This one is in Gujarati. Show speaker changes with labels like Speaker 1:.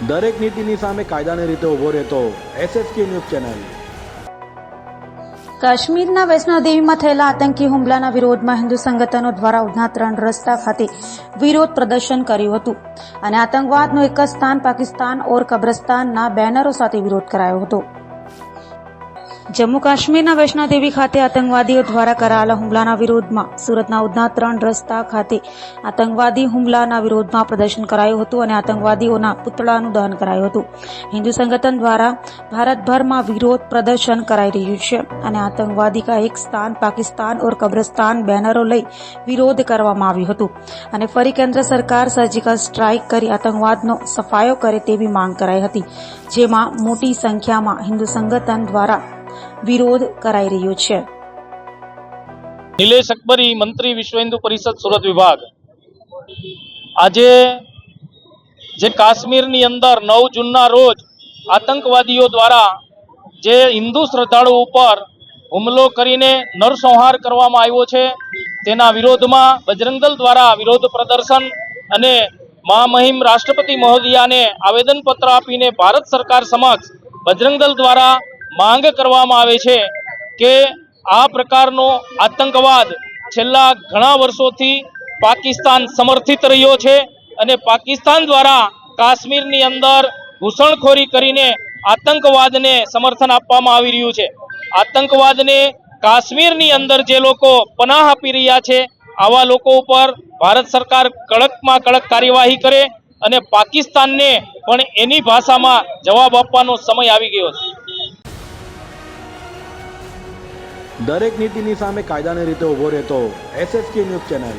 Speaker 1: દરેક નીતિની સામે કાયદાની રીતે ઊભો રહેતો SSK ન્યૂઝ ચેનલ।
Speaker 2: કાશ્મીરના વૈષ્ણોદેવીમાં થયેલા આતંકી હુમલાના વિરોધમાં હિન્દુ સંગઠનો દ્વારા ઉધના 3 રસ્તા ખાતે વિરોધ પ્રદર્શન કર્યું હતું અને આતંકવાદનું એક જ સ્થાન પાકિસ્તાન ઓર કબ્રસ્તાનના બેનરો સાથે વિરોધ કરાયો હતો। જમ્મુ કાશ્મીરના વૈષ્ણોદેવી ખાતે આતંકવાદીઓ દ્વારા કરાયેલા હુમલાના વિરોધમાં સુરતના ઉધના 3 રસ્તા ખાતે આતંકવાદી હુમલાના વિરોધમાં પ્રદર્શન કરાયું હતું અને આતંકવાદીઓના પુતળાનું દહન કરાયું હતું। હિન્દુ સંગઠન દ્વારા ભારતભરમાં વિરોધ પ્રદર્શન કરાઈ રહ્યું છે અને આતંકવાદી કા એક સ્થાન પાકિસ્તાન ઓર કબ્રસ્તાન બેનરો લઈ વિરોધ કરવામાં આવ્યું હતું અને ફરી કેન્દ્ર સરકાર સર્જિકલ સ્ટ્રાઇક કરી આતંકવાદનો સફાયો કરે તેવી માંગ કરાઈ હતી, જેમાં મોટી સંખ્યામાં હિન્દુ સંગઠન દ્વારા વિરોધ કરાઈ રહ્યો છે।
Speaker 3: નિલેશ અકબરી, મંત્રી, વિશ્વ હિન્દુ પરિષદ સુરત વિભાગ। આજે જે કાશ્મીરની અંદર 9 જૂનના રોજ આતંકવાદીઓ દ્વારા જે હિન્દુ શ્રદ્ધાળુ ઉપર હુમલો કરીને નરસંહાર કરવામાં આવ્યો છે, તેના વિરોધમાં બજરંગદળ દ્વારા વિરોધ પ્રદર્શન અને મહામહિમ રાષ્ટ્રપતિ મહોદયાને આવેદનપત્ર આપીને ભારત સરકાર સમક્ષ બજરંગદળ દ્વારા માંગ કરવામાં આવે છે કે આ પ્રકારનો આતંકવાદ છેલ્લા ઘણા વર્ષોથી પાકિસ્તાન સમર્થિત રહ્યો છે અને પાકિસ્તાન દ્વારા કાશ્મીરની અંદર ઘૂસણખોરી કરીને આતંકવાદને સમર્થન આપવામાં આવી રહ્યું છે। આતંકવાદને કાશ્મીરની અંદર જે લોકો પનાહ આપી રહ્યા છે, આવા લોકો ઉપર ભારત સરકાર કડકમાં કડક કાર્યવાહી કરે અને પાકિસ્તાનને પણ એની ભાષામાં જવાબ આપવાનો સમય આવી ગયો છે।
Speaker 1: દરેક નીતિની સામે કાયદાની રીતે ઊભો રહેતો SSK ન્યૂઝ ચેનલ।